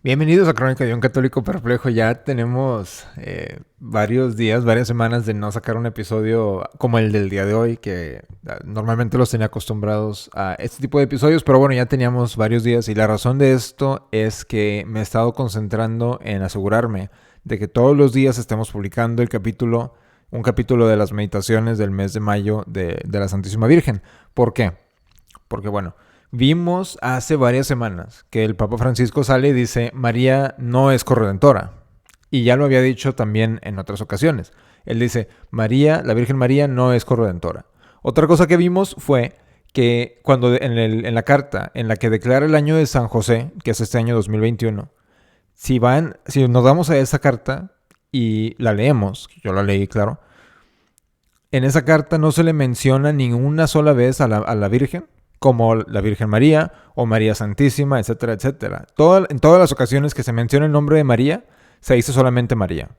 Bienvenidos a Crónica de un Católico Perplejo. Ya tenemos varios días, varias semanas de no sacar un episodio como el del día de hoy, que normalmente los tenía acostumbrados a este tipo de episodios, pero bueno, ya teníamos varios días y la razón de esto es que me he estado concentrando en asegurarme de que todos los días estemos publicando un capítulo de las meditaciones del mes de mayo de la Santísima Virgen. ¿Por qué? Porque bueno, vimos hace varias semanas que el Papa Francisco sale y dice María no es corredentora. Y ya lo había dicho también en otras ocasiones. Él dice María, la Virgen María no es corredentora. Otra cosa que vimos fue que cuando en la carta en la que declara el año de San José, que es este año 2021, si nos vamos a esa carta y la leemos, yo la leí, claro, en esa carta no se le menciona ni una sola vez a la Virgen como la Virgen María o María Santísima, etcétera, etcétera. En todas las ocasiones que se menciona el nombre de María, se dice solamente María.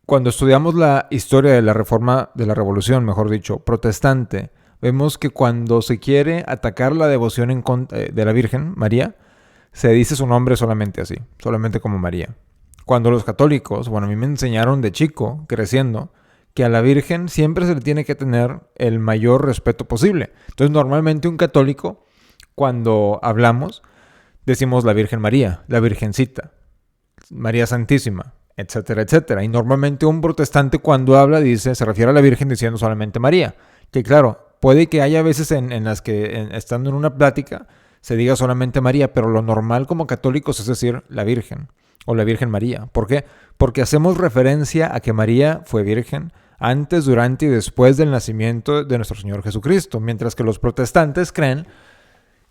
Cuando estudiamos la historia de la Reforma, de la Revolución, mejor dicho, protestante, vemos que cuando se quiere atacar la devoción de la Virgen María, se dice su nombre solamente así, solamente como María. Cuando los católicos, bueno, a mí me enseñaron de chico, creciendo, que a la Virgen siempre se le tiene que tener el mayor respeto posible. Entonces, normalmente un católico, cuando hablamos, decimos la Virgen María, la Virgencita, María Santísima, etcétera, etcétera. Y normalmente un protestante cuando habla se refiere a la Virgen diciendo solamente María. Que claro, puede que haya veces en las que estando en una plática se diga solamente María, pero lo normal como católicos es decir la Virgen o la Virgen María. ¿Por qué? Porque hacemos referencia a que María fue virgen antes, durante y después del nacimiento de nuestro Señor Jesucristo, mientras que los protestantes creen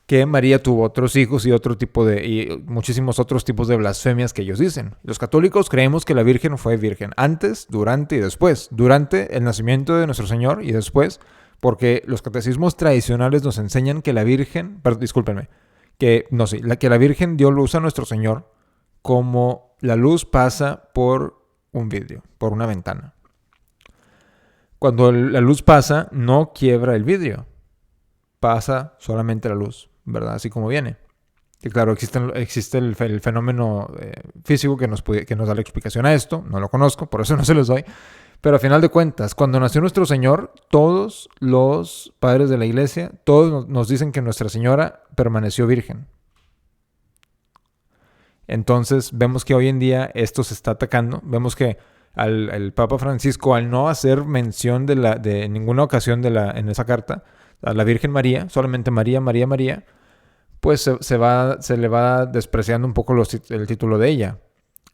que María tuvo otros hijos y muchísimos otros tipos de blasfemias que ellos dicen. Los católicos creemos que la Virgen fue virgen antes, durante y después. Durante el nacimiento de nuestro Señor y después, porque los catecismos tradicionales nos enseñan que la Virgen, que la Virgen dio luz a nuestro Señor como la luz pasa por un vidrio, por una ventana. Cuando la luz pasa, no quiebra el vidrio. Pasa solamente la luz, ¿verdad? Así como viene. Que claro, existe el fenómeno físico que nos da la explicación a esto. No lo conozco, por eso no se los doy. Pero a final de cuentas, cuando nació nuestro Señor, todos los padres de la iglesia, todos nos dicen que Nuestra Señora permaneció virgen. Entonces vemos que hoy en día esto se está atacando. Vemos que el Papa Francisco, al no hacer mención de ninguna ocasión en esa carta a la Virgen María, solamente María, María, María, pues se le va despreciando un poco el título de ella,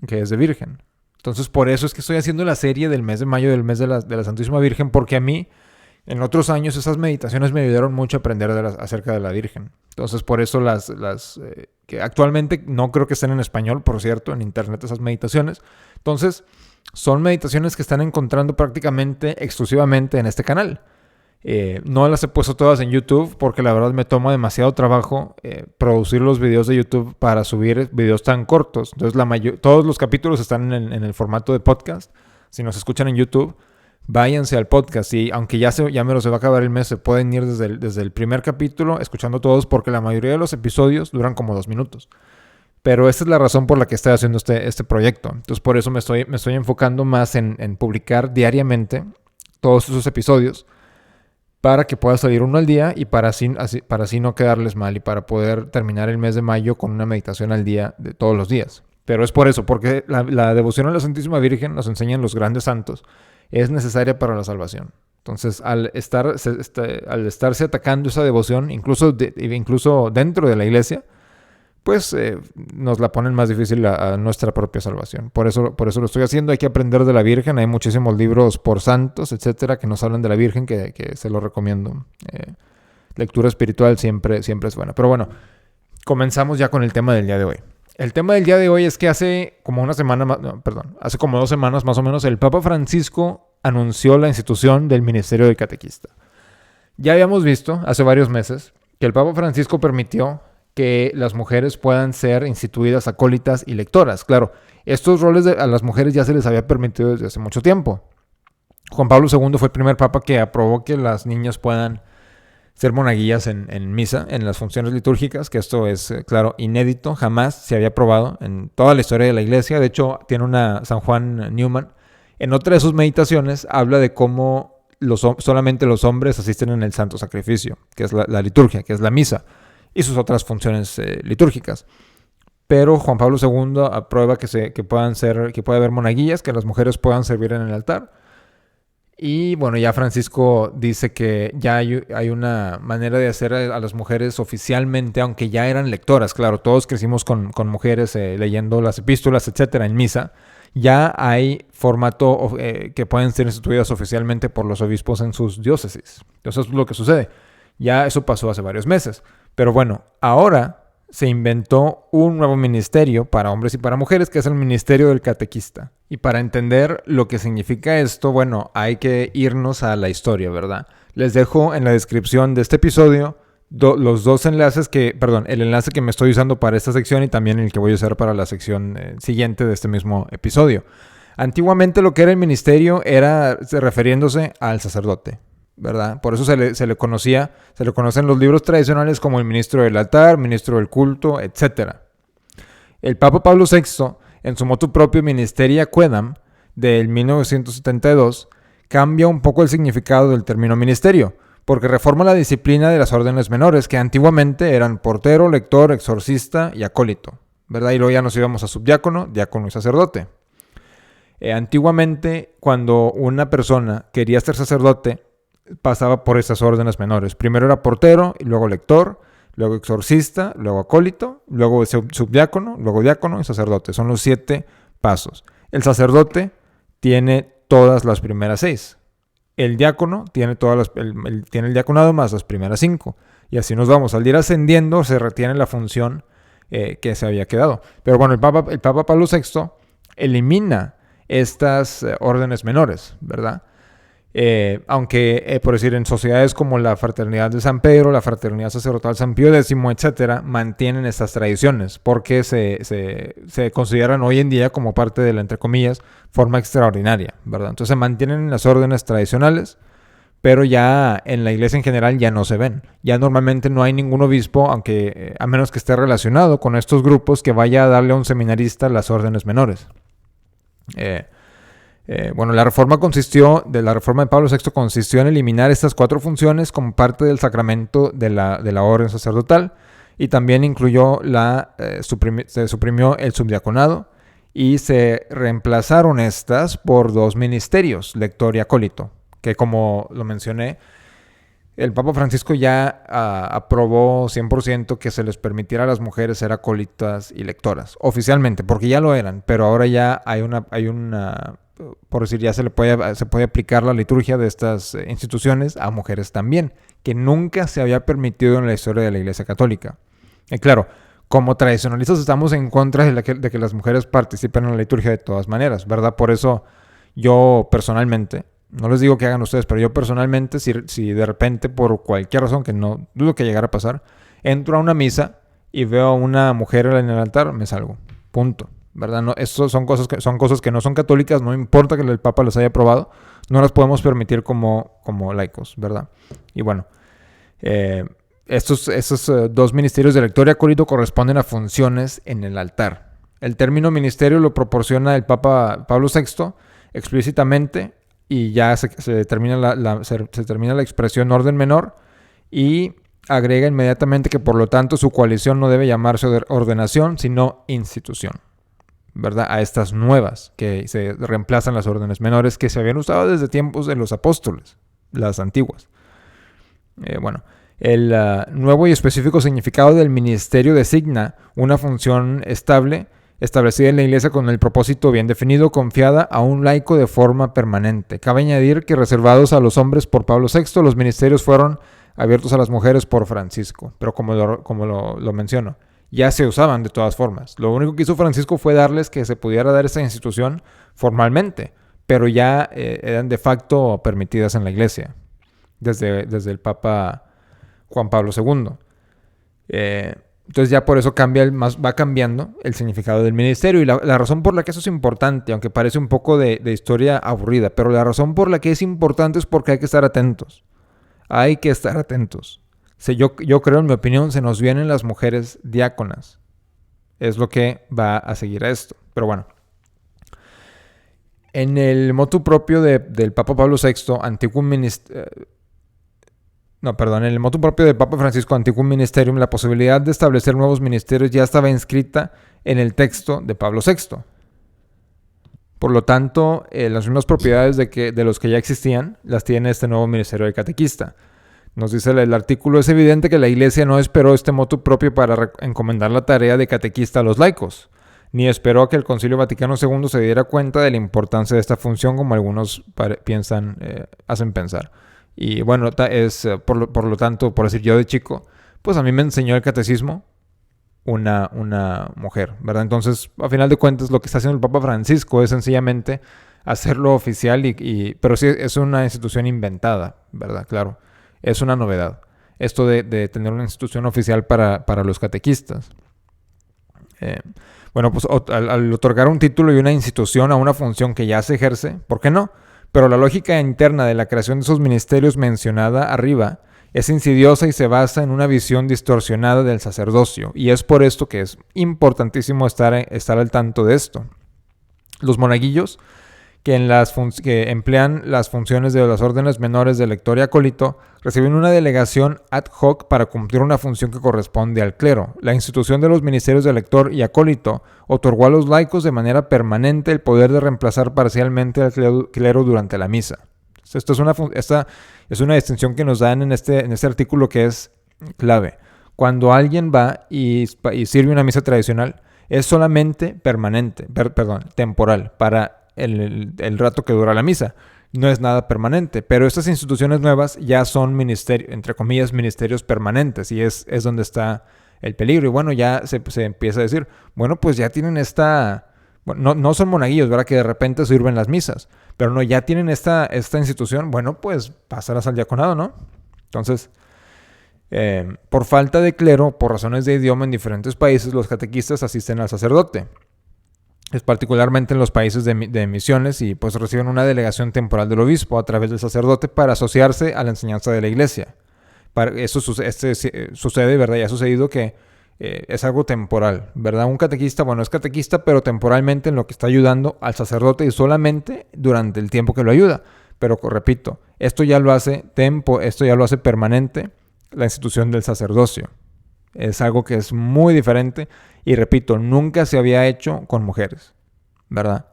que es de Virgen. Entonces por eso es que estoy haciendo la serie del mes de mayo, del mes de la Santísima Virgen, porque a mí en otros años esas meditaciones me ayudaron mucho a aprender acerca de la Virgen. Entonces por eso que actualmente no creo que estén en español, por cierto, en internet esas meditaciones. Entonces son meditaciones que están encontrando prácticamente exclusivamente en este canal. No las he puesto todas en YouTube porque la verdad me toma demasiado trabajo producir los videos de YouTube para subir videos tan cortos. Entonces todos los capítulos están en el formato de podcast. Si nos escuchan en YouTube, váyanse al podcast y aunque ya se va a acabar el mes, se pueden ir desde el primer capítulo escuchando todos porque la mayoría de los episodios duran como 2 minutos. Pero esta es la razón por la que estoy haciendo este proyecto. Entonces por eso me estoy enfocando más en publicar diariamente todos esos episodios para que pueda salir uno al día y para así no quedarles mal y para poder terminar el mes de mayo con una meditación al día de todos los días. Pero es por eso, porque la devoción a la Santísima Virgen, nos enseñan los grandes santos, es necesaria para la salvación. Entonces, al estarse atacando esa devoción, incluso dentro de la iglesia, pues nos la ponen más difícil a nuestra propia salvación. Por eso lo estoy haciendo. Hay que aprender de la Virgen. Hay muchísimos libros por santos, etcétera, que nos hablan de la Virgen, que se los recomiendo. Lectura espiritual siempre es buena. Pero bueno, comenzamos ya con el tema del día de hoy. El tema del día de hoy es que hace como 2 semanas más o menos, el Papa Francisco anunció la institución del Ministerio del Catequista. Ya habíamos visto hace varios meses que el Papa Francisco permitió que las mujeres puedan ser instituidas acólitas y lectoras. Claro, estos roles a las mujeres ya se les había permitido desde hace mucho tiempo. Juan Pablo II fue el primer papa que aprobó que las niñas puedan ser monaguillas en misa, en las funciones litúrgicas, que esto es, claro, inédito, jamás se había probado en toda la historia de la iglesia. De hecho, tiene una San Juan Newman. En otra de sus meditaciones habla de cómo solamente los hombres asisten en el santo sacrificio, que es la liturgia, que es la misa, y sus otras funciones litúrgicas. Pero Juan Pablo II aprueba que puede haber monaguillas, que las mujeres puedan servir en el altar. Y bueno, ya Francisco dice que ya hay una manera de hacer a las mujeres oficialmente, aunque ya eran lectoras. Claro, todos crecimos con mujeres leyendo las epístolas, etcétera, en misa. Ya hay formato que pueden ser instituidas oficialmente por los obispos en sus diócesis. Eso es lo que sucede. Ya eso pasó hace varios meses. Pero bueno, ahora se inventó un nuevo ministerio para hombres y para mujeres, que es el ministerio del catequista. Y para entender lo que significa esto, bueno, hay que irnos a la historia, ¿verdad? Les dejo en la descripción de este episodio los dos enlaces el enlace que me estoy usando para esta sección y también el que voy a usar para la sección siguiente de este mismo episodio. Antiguamente lo que era el ministerio era refiriéndose al sacerdote, ¿verdad? Por eso se le conoce en los libros tradicionales como el ministro del altar, ministro del culto, etc. El Papa Pablo VI, en su motu propio Ministeria Quaedam del 1972, cambia un poco el significado del término ministerio, porque reforma la disciplina de las órdenes menores, que antiguamente eran portero, lector, exorcista y acólito, ¿verdad? Y luego ya nos íbamos a subdiácono, diácono y sacerdote. Antiguamente, cuando una persona quería ser sacerdote, pasaba por esas órdenes menores. Primero era portero, y luego lector, luego exorcista, luego acólito, luego subdiácono, luego diácono y sacerdote. Son los 7 pasos. El sacerdote tiene todas las primeras 6. El diácono tiene tiene el diaconado más las primeras 5. Y así nos vamos. Al ir ascendiendo se retiene la función que se había quedado. Pero bueno, el Papa Pablo VI elimina estas órdenes menores, ¿verdad? Aunque, por decir, en sociedades como la Fraternidad de San Pedro, la Fraternidad Sacerdotal San Pío X, etcétera, mantienen estas tradiciones porque se consideran hoy en día como parte de la, entre comillas, forma extraordinaria, ¿verdad? Entonces se mantienen las órdenes tradicionales, pero ya en la iglesia en general ya no se ven. Ya normalmente no hay ningún obispo, aunque a menos que esté relacionado con estos grupos, que vaya a darle a un seminarista las órdenes menores. Bueno, la reforma de Pablo VI consistió en eliminar estas 4 funciones como parte del sacramento de la orden sacerdotal, y también incluyó se suprimió el subdiaconado y se reemplazaron estas por 2 ministerios, lector y acólito, que como lo mencioné, el Papa Francisco ya aprobó 100% que se les permitiera a las mujeres ser acólitas y lectoras, oficialmente, porque ya lo eran, pero ahora ya hay una por decir, ya se puede aplicar la liturgia de estas instituciones a mujeres también, que nunca se había permitido en la historia de la Iglesia Católica. Y claro, como tradicionalistas estamos en contra de que las mujeres participen en la liturgia de todas maneras, ¿verdad? Por eso yo personalmente, no les digo que hagan ustedes, pero yo personalmente, si de repente por cualquier razón, que no dudo que llegara a pasar, entro a una misa y veo a una mujer en el altar, me salgo. Punto. ¿Verdad? No, eso son cosas que no son católicas, no importa que el Papa las haya aprobado, no las podemos permitir como laicos, ¿verdad? Y bueno, estos 2 ministerios de lector y acólito corresponden a funciones en el altar. El término ministerio lo proporciona el Papa Pablo VI explícitamente, y ya se termina la expresión orden menor, y agrega inmediatamente que por lo tanto su coalición no debe llamarse ordenación, sino institución, ¿verdad? A estas nuevas que se reemplazan las órdenes menores que se habían usado desde tiempos de los apóstoles, las antiguas. Bueno, el nuevo y específico significado del ministerio designa una función estable, establecida en la Iglesia con el propósito bien definido, confiada a un laico de forma permanente. Cabe añadir que reservados a los hombres por Pablo VI, los ministerios fueron abiertos a las mujeres por Francisco, pero como lo menciono, ya se usaban de todas formas. Lo único que hizo Francisco fue darles que se pudiera dar esa institución formalmente, pero ya eran de facto permitidas en la iglesia desde el Papa Juan Pablo II. Entonces ya por eso va cambiando el significado del ministerio, y la razón por la que eso es importante, aunque parece un poco de historia aburrida, pero la razón por la que es importante es porque hay que estar atentos. Hay que estar atentos. Yo creo, en mi opinión, se nos vienen las mujeres diáconas. Es lo que va a seguir a esto. Pero bueno. En el motu propio del Papa Pablo VI, en el motu propio del Papa Francisco, Antiquum Ministerium, la posibilidad de establecer nuevos ministerios ya estaba inscrita en el texto de Pablo VI. Por lo tanto, las mismas propiedades de los que ya existían las tiene este nuevo ministerio de catequista. Nos dice el artículo: es evidente que la Iglesia no esperó este motu propio para encomendar la tarea de catequista a los laicos, ni esperó a que el Concilio Vaticano II se diera cuenta de la importancia de esta función, como algunos hacen pensar. Y bueno, por lo tanto, por decir, yo de chico, pues a mí me enseñó el catecismo una mujer, ¿verdad? Entonces, a final de cuentas, lo que está haciendo el Papa Francisco es sencillamente hacerlo oficial, pero sí es una institución inventada, ¿verdad? Claro, es una novedad esto de tener una institución oficial para los catequistas. Bueno, pues al otorgar un título y una institución a una función que ya se ejerce, ¿por qué no? Pero la lógica interna de la creación de esos ministerios mencionada arriba es insidiosa y se basa en una visión distorsionada del sacerdocio, y es por esto que es importantísimo estar al tanto de esto. Los monaguillos que emplean las funciones de las órdenes menores de lector y acólito reciben una delegación ad hoc para cumplir una función que corresponde al clero. La institución de los ministerios de lector y acólito otorgó a los laicos de manera permanente el poder de reemplazar parcialmente al clero durante la misa. Esta es una distinción que nos dan en este artículo, que es clave. Cuando alguien va y sirve una misa tradicional, es solamente temporal, para el rato que dura la misa. No es nada permanente, pero estas instituciones nuevas ya son entre comillas, ministerios permanentes, y es donde está el peligro. Y bueno, ya se empieza a decir, bueno, pues ya tienen bueno, no son monaguillos, ¿verdad?, que de repente sirven las misas, pero no, ya tienen esta institución, bueno, pues pásarlas al diaconado, ¿no? Entonces, por falta de clero, por razones de idioma en diferentes países, los catequistas asisten al sacerdote. Es particularmente en los países de misiones, y pues reciben una delegación temporal del obispo a través del sacerdote para asociarse a la enseñanza de la iglesia. Eso sucede, ¿verdad? Ya ha sucedido que es algo temporal, ¿verdad? Un catequista, bueno, es catequista, pero temporalmente en lo que está ayudando al sacerdote, y solamente durante el tiempo que lo ayuda. Pero repito, esto ya lo hace permanente la institución del sacerdocio. Es algo que es muy diferente, y repito, nunca se había hecho con mujeres, ¿verdad?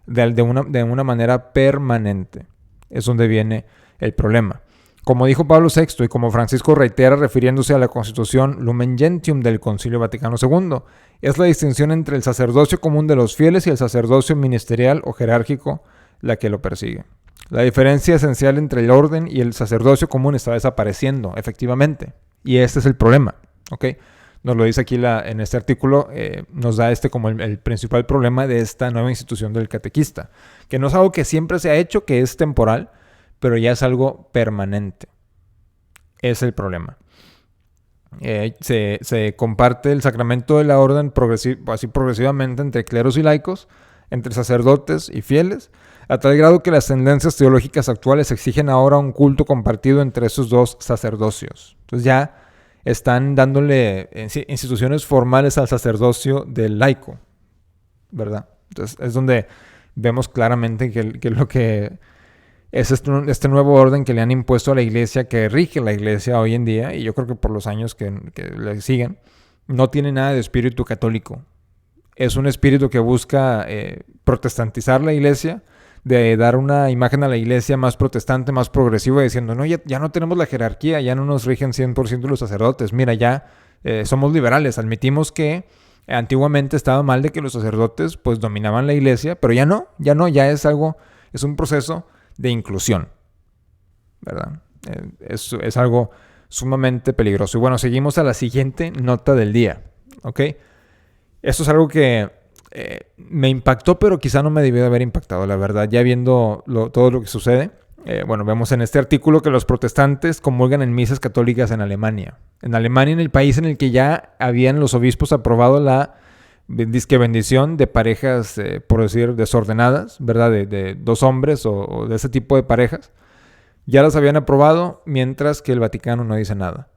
De una manera permanente. Es donde viene el problema. Como dijo Pablo VI, y como Francisco reitera refiriéndose a la Constitución Lumen Gentium del Concilio Vaticano II, es la distinción entre el sacerdocio común de los fieles y el sacerdocio ministerial o jerárquico la que lo persigue. La diferencia esencial entre el orden y el sacerdocio común está desapareciendo, efectivamente. Y este es el problema, ¿ok? Nos lo dice aquí en este artículo, nos da como el principal problema de esta nueva institución del catequista, que no es algo que siempre se ha hecho, que es temporal, pero ya es algo permanente. Es el problema. Se comparte el sacramento de la orden así progresivamente entre cleros y laicos, entre sacerdotes y fieles, a tal grado que las tendencias teológicas actuales exigen ahora un culto compartido entre esos dos sacerdocios. Entonces ya están dándole instituciones formales al sacerdocio del laico, ¿verdad? Entonces es donde vemos claramente que lo que es este nuevo orden que le han impuesto a la iglesia, que rige la iglesia hoy en día, y yo creo que por los años que le siguen, no tiene nada de espíritu católico. Es un espíritu que busca protestantizar la iglesia, de dar una imagen a la iglesia más protestante, más progresiva, diciendo, no, ya no tenemos la jerarquía, ya no nos rigen 100% los sacerdotes. Mira, ya somos liberales, admitimos que antiguamente estaba mal de que los sacerdotes pues dominaban la iglesia, pero ya es un proceso de inclusión, ¿verdad? Es algo sumamente peligroso. Y bueno, seguimos a la siguiente nota del día, ¿ok? Esto es algo que me impactó, pero quizá no me debió de haber impactado, la verdad, ya viendo todo lo que sucede. Bueno, vemos en este artículo que los protestantes comulgan en misas católicas en Alemania. En Alemania, en el país en el que ya habían los obispos aprobado la disque bendición de parejas, por decir, desordenadas, ¿verdad? De dos hombres o de ese tipo de parejas. Ya las habían aprobado, mientras que el Vaticano no dice nada.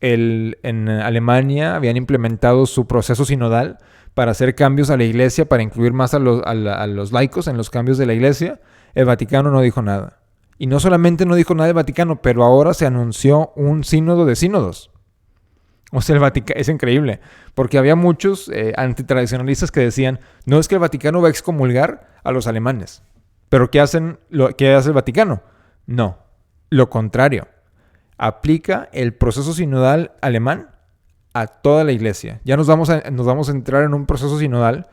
en Alemania habían implementado su proceso sinodal para hacer cambios a la iglesia, para incluir más a los laicos en los cambios de la iglesia. El Vaticano no dijo nada. Y no solamente no dijo nada el Vaticano, pero ahora se anunció un sínodo de sínodos. O sea, el Vaticano es increíble, porque había muchos antitradicionalistas que decían, no es que el Vaticano va a excomulgar a los alemanes. Pero ¿qué hace el Vaticano? No, lo contrario. Aplica el proceso sinodal alemán a toda la iglesia. Ya nos vamos a entrar en un proceso sinodal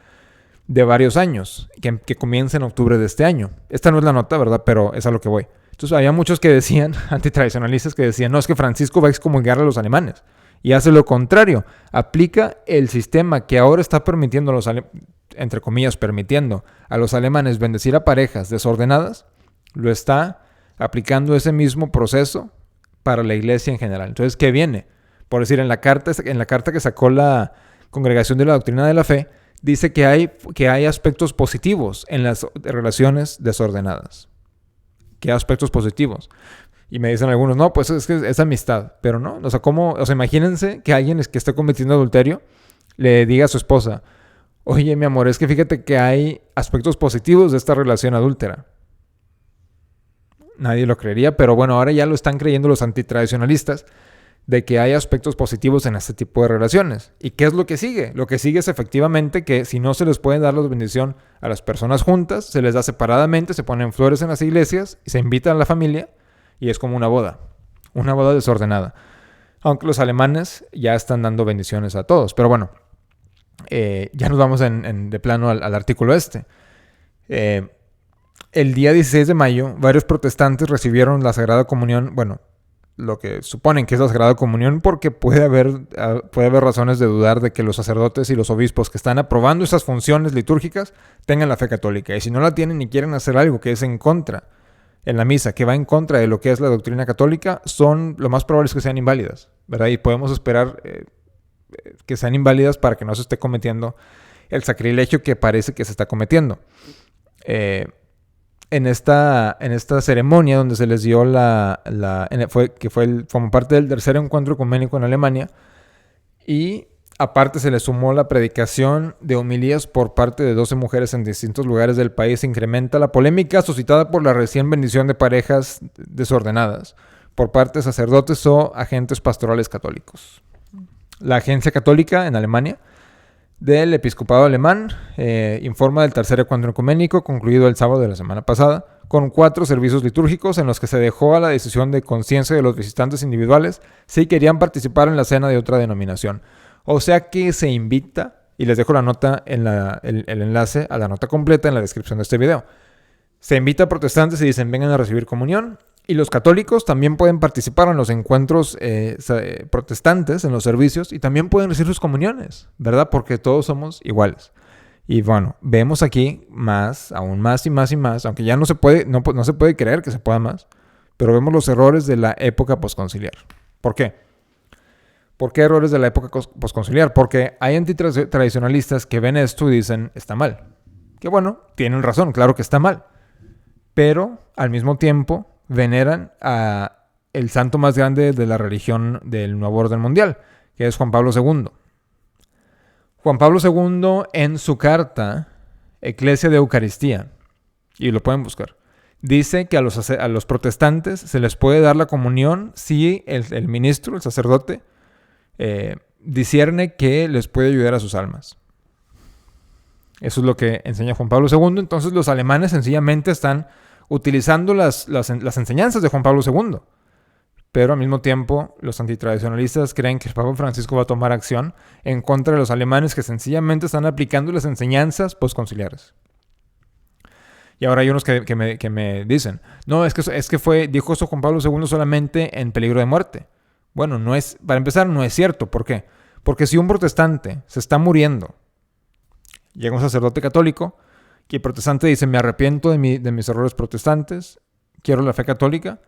de varios años, que comienza en octubre de este año. Esta no es la nota, ¿verdad? Pero es a lo que voy. Entonces había muchos que decían, antitradicionalistas, que decían, no, es que Francisco va a excomulgar a los alemanes. Y hace lo contrario. Aplica el sistema que ahora está permitiendo entre comillas, permitiendo a los alemanes bendecir a parejas desordenadas, lo está aplicando ese mismo proceso para la iglesia en general. Entonces, ¿qué viene? Por decir, en la carta que sacó la Congregación de la Doctrina de la Fe, dice que hay aspectos positivos en las relaciones desordenadas. ¿Qué aspectos positivos? Y me dicen algunos, no, pues es que es amistad. Pero no, o sea, imagínense que alguien que esté cometiendo adulterio le diga a su esposa, oye, mi amor, es que fíjate que hay aspectos positivos de esta relación adúltera. Nadie lo creería, pero bueno, ahora ya lo están creyendo los antitradicionalistas, de que hay aspectos positivos en este tipo de relaciones. ¿Y qué es lo que sigue? Lo que sigue es efectivamente que si no se les puede dar la bendición a las personas juntas, se les da separadamente, se ponen flores en las iglesias y se invita a la familia y es como una boda desordenada. Aunque los alemanes ya están dando bendiciones a todos. Pero bueno, ya nos vamos de plano al artículo este. El día 16 de mayo, varios protestantes recibieron la Sagrada Comunión, bueno, lo que suponen que es la Sagrada Comunión, porque puede haber razones de dudar de que los sacerdotes y los obispos que están aprobando esas funciones litúrgicas tengan la fe católica. Y si no la tienen y quieren hacer algo que es en contra, en la misa, que va en contra de lo que es la doctrina católica, lo más probable es que sean inválidas, ¿verdad? Y podemos esperar que sean inválidas para que no se esté cometiendo el sacrilegio que parece que se está cometiendo. En esta ceremonia donde se les dio formó parte del tercer encuentro ecuménico en Alemania, y aparte se le sumó la predicación de homilías por parte de 12 mujeres en distintos lugares del país. Se incrementa la polémica suscitada por la recién bendición de parejas desordenadas por parte de sacerdotes o agentes pastorales católicos. La Agencia Católica en Alemania del Episcopado Alemán informa del tercer encuentro ecuménico concluido el sábado de la semana pasada, con 4 servicios litúrgicos en los que se dejó a la decisión de conciencia de los visitantes individuales si querían participar en la cena de otra denominación. O sea que se invita, y les dejo la nota el enlace a la nota completa en la descripción de este video. Se invita a protestantes y dicen vengan a recibir comunión. Y los católicos también pueden participar en los encuentros protestantes, en los servicios, y también pueden recibir sus comuniones, ¿verdad? Porque todos somos iguales. Y bueno, vemos aquí aún más y más y más, aunque ya no se puede creer que se pueda más, pero vemos los errores de la época posconciliar. ¿Por qué? ¿Por qué errores de la época posconciliar? Porque hay antitradicionalistas que ven esto y dicen, está mal. Que bueno, tienen razón, claro que está mal. Pero al mismo tiempo veneran a el santo más grande de la religión del nuevo orden mundial, que es Juan Pablo II. Juan Pablo II, en su carta Eclesia de Eucaristía, y lo pueden buscar, dice que a los protestantes se les puede dar la comunión si el ministro, el sacerdote, discierne que les puede ayudar a sus almas. Eso es lo que enseña Juan Pablo II. Entonces los alemanes sencillamente están utilizando las enseñanzas de Juan Pablo II. Pero al mismo tiempo, los antitradicionalistas creen que el Papa Francisco va a tomar acción en contra de los alemanes que sencillamente están aplicando las enseñanzas postconciliares. Y ahora hay unos que me dicen, no, es que dijo eso Juan Pablo II solamente en peligro de muerte. Bueno, para empezar, no es cierto. ¿Por qué? Porque si un protestante se está muriendo, llega un sacerdote católico, y el protestante dice, me arrepiento de mis errores protestantes, quiero la fe católica.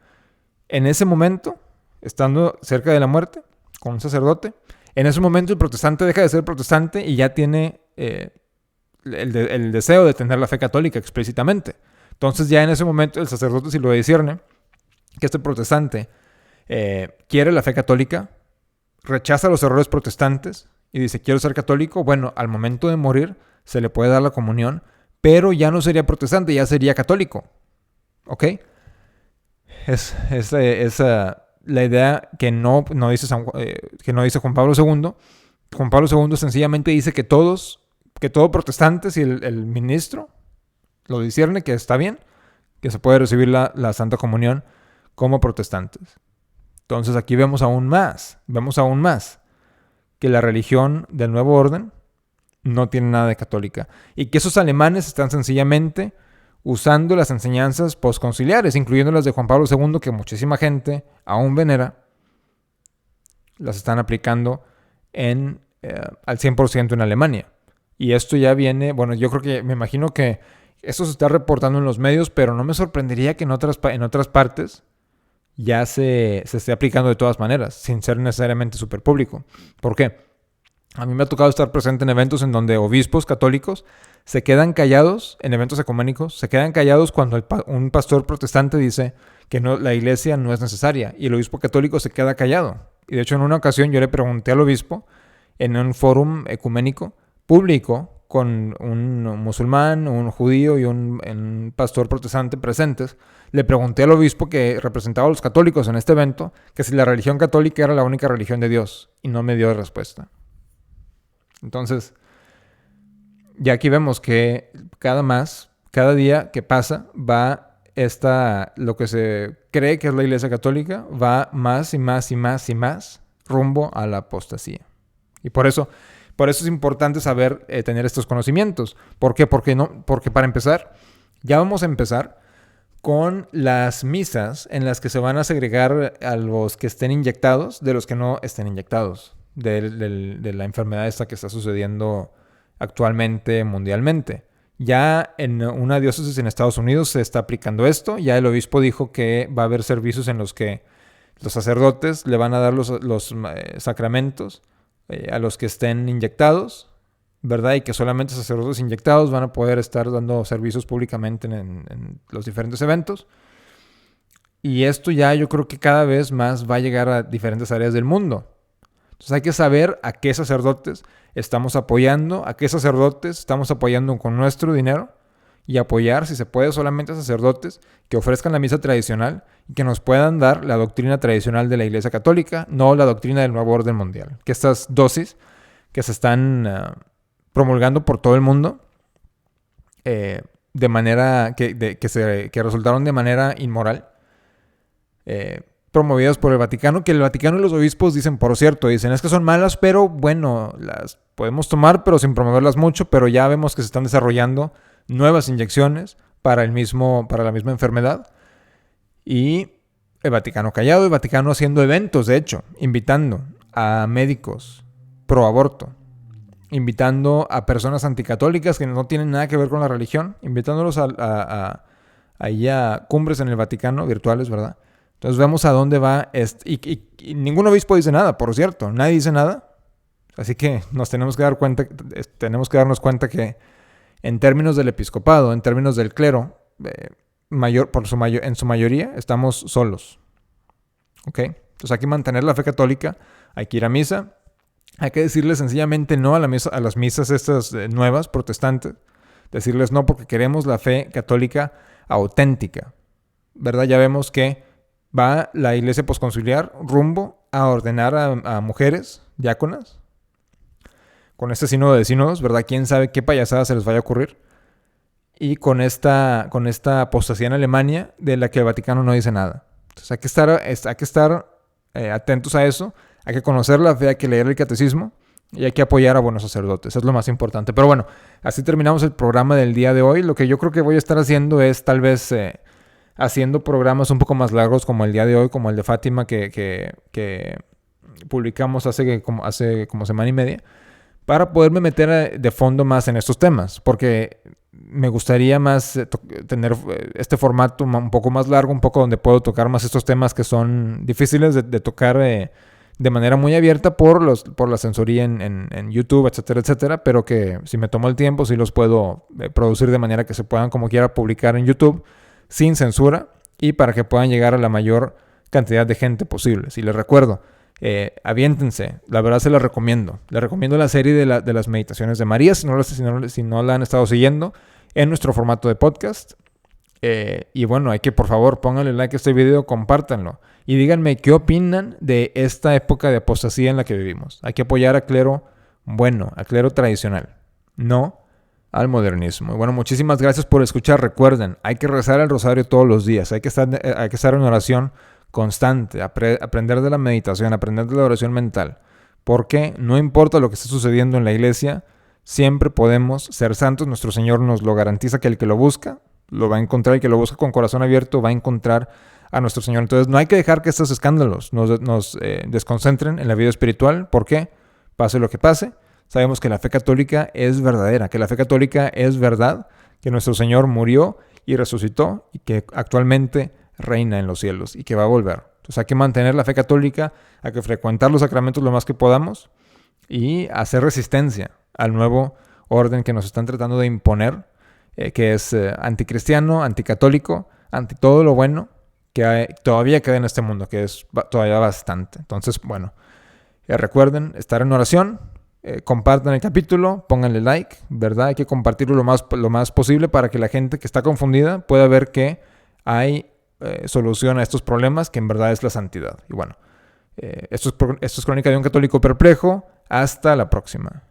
En ese momento, estando cerca de la muerte, con un sacerdote, en ese momento el protestante deja de ser protestante y ya tiene el deseo de tener la fe católica explícitamente. Entonces ya en ese momento el sacerdote, si lo discierne, que este protestante quiere la fe católica, rechaza los errores protestantes y dice, quiero ser católico, bueno, al momento de morir se le puede dar la comunión, pero ya no sería protestante, ya sería católico. ¿Ok? Es la idea que no dice Juan Pablo II. Juan Pablo II sencillamente dice que todo protestante, si el ministro lo discierne, que está bien, que se puede recibir la Santa Comunión como protestantes. Entonces aquí vemos aún más que la religión del nuevo orden no tiene nada de católica y que esos alemanes están sencillamente usando las enseñanzas postconciliares, incluyendo las de Juan Pablo II, que muchísima gente aún venera, las están aplicando al 100% en Alemania. Y esto ya viene, bueno, me imagino que esto se está reportando en los medios, pero no me sorprendería que en otras partes ya se esté aplicando de todas maneras, sin ser necesariamente súper público. ¿Por qué? A mí me ha tocado estar presente en eventos en donde obispos católicos se quedan callados, en eventos ecuménicos, se quedan callados cuando un pastor protestante dice que la iglesia no es necesaria y el obispo católico se queda callado. Y de hecho en una ocasión yo le pregunté al obispo en un fórum ecuménico público con un musulmán, un judío y un pastor protestante presentes, le pregunté al obispo que representaba a los católicos en este evento que si la religión católica era la única religión de Dios y no me dio respuesta. Entonces, ya aquí vemos que cada día que pasa va lo que se cree que es la Iglesia Católica va más y más y más y más rumbo a la apostasía. Y por eso es importante saber tener estos conocimientos. ¿Por qué? Porque para empezar, ya vamos a empezar con las misas en las que se van a segregar a los que estén inyectados de los que no estén inyectados de la enfermedad esta que está sucediendo actualmente mundialmente. Ya en una diócesis en Estados Unidos se está aplicando esto. Ya el obispo dijo que va a haber servicios en los que los sacerdotes le van a dar los sacramentos a los que estén inyectados, ¿verdad? Y que solamente sacerdotes inyectados van a poder estar dando servicios públicamente en los diferentes eventos. Y esto ya yo creo que cada vez más va a llegar a diferentes áreas del mundo. Entonces hay que saber a qué sacerdotes estamos apoyando, a qué sacerdotes estamos apoyando con nuestro dinero y apoyar, si se puede, solamente a sacerdotes que ofrezcan la misa tradicional y que nos puedan dar la doctrina tradicional de la Iglesia Católica, no la doctrina del nuevo orden mundial. Que estas dosis que se están promulgando por todo el mundo de manera que resultaron de manera inmoral, promovidas por el Vaticano, que el Vaticano y los obispos dicen es que son malas, pero bueno, las podemos tomar, pero sin promoverlas mucho, pero ya vemos que se están desarrollando nuevas inyecciones para la misma enfermedad. Y el Vaticano callado, el Vaticano haciendo eventos, de hecho, invitando a médicos pro aborto, invitando a personas anticatólicas que no tienen nada que ver con la religión, invitándolos a cumbres en el Vaticano, virtuales, ¿verdad? Entonces vemos a dónde va y ningún obispo dice nada, por cierto, nadie dice nada. Así que tenemos que darnos cuenta que en términos del episcopado, en términos del clero, en su mayoría estamos solos. ¿Ok? Entonces hay que mantener la fe católica, hay que ir a misa, hay que decirle sencillamente no a las misas estas nuevas, protestantes, decirles no porque queremos la fe católica auténtica, ¿verdad? Ya vemos que va la iglesia posconciliar rumbo a ordenar a mujeres diáconas con este sínodo de sínodos, ¿verdad? Quién sabe qué payasada se les vaya a ocurrir. Y con esta apostasía en Alemania de la que el Vaticano no dice nada. Entonces hay que estar atentos a eso, hay que conocer la fe, hay que leer el catecismo y hay que apoyar a buenos sacerdotes, es lo más importante. Pero bueno, así terminamos el programa del día de hoy. Lo que yo creo que voy a estar haciendo es tal vez haciendo programas un poco más largos como el día de hoy, como el de Fátima que publicamos hace como semana y media, para poderme meter de fondo más en estos temas, porque me gustaría más tener este formato un poco más largo, un poco donde puedo tocar más estos temas que son difíciles de tocar de manera muy abierta por la censoría en YouTube, etcétera, etcétera, pero que si me tomo el tiempo sí los puedo producir de manera que se puedan como quiera publicar en YouTube sin censura y para que puedan llegar a la mayor cantidad de gente posible. Si les recuerdo aviéntense. La verdad se la recomiendo. Les recomiendo la serie de las meditaciones de María, si no la han estado siguiendo, en nuestro formato de podcast. Y bueno, hay que, por favor, pónganle like a este video, compártanlo. Y díganme qué opinan de esta época de apostasía en la que vivimos. Hay que apoyar a clero bueno, a clero tradicional, no al modernismo. Y bueno, muchísimas gracias por escuchar. Recuerden, hay que rezar el rosario todos los días. Hay que estar en oración constante, aprender de la meditación, aprender de la oración mental. Porque no importa lo que esté sucediendo en la iglesia, siempre podemos ser santos. Nuestro Señor nos lo garantiza, que el que lo busca, lo va a encontrar. El que lo busca con corazón abierto va a encontrar a nuestro Señor. Entonces no hay que dejar que estos escándalos nos desconcentren en la vida espiritual. ¿Por qué? Pase lo que pase, sabemos que la fe católica es verdadera, que la fe católica es verdad, que nuestro Señor murió y resucitó y que actualmente reina en los cielos y que va a volver. Entonces hay que mantener la fe católica, hay que frecuentar los sacramentos lo más que podamos y hacer resistencia al nuevo orden que nos están tratando de imponer, que es anticristiano, anticatólico, anti todo lo bueno que todavía queda en este mundo, que es todavía bastante. Entonces, bueno, recuerden estar en oración, compartan el capítulo, pónganle like, ¿verdad? Hay que compartirlo lo más posible para que la gente que está confundida pueda ver que hay solución a estos problemas, que en verdad es la santidad. Y bueno, esto es Crónica de un Católico Perplejo. Hasta la próxima.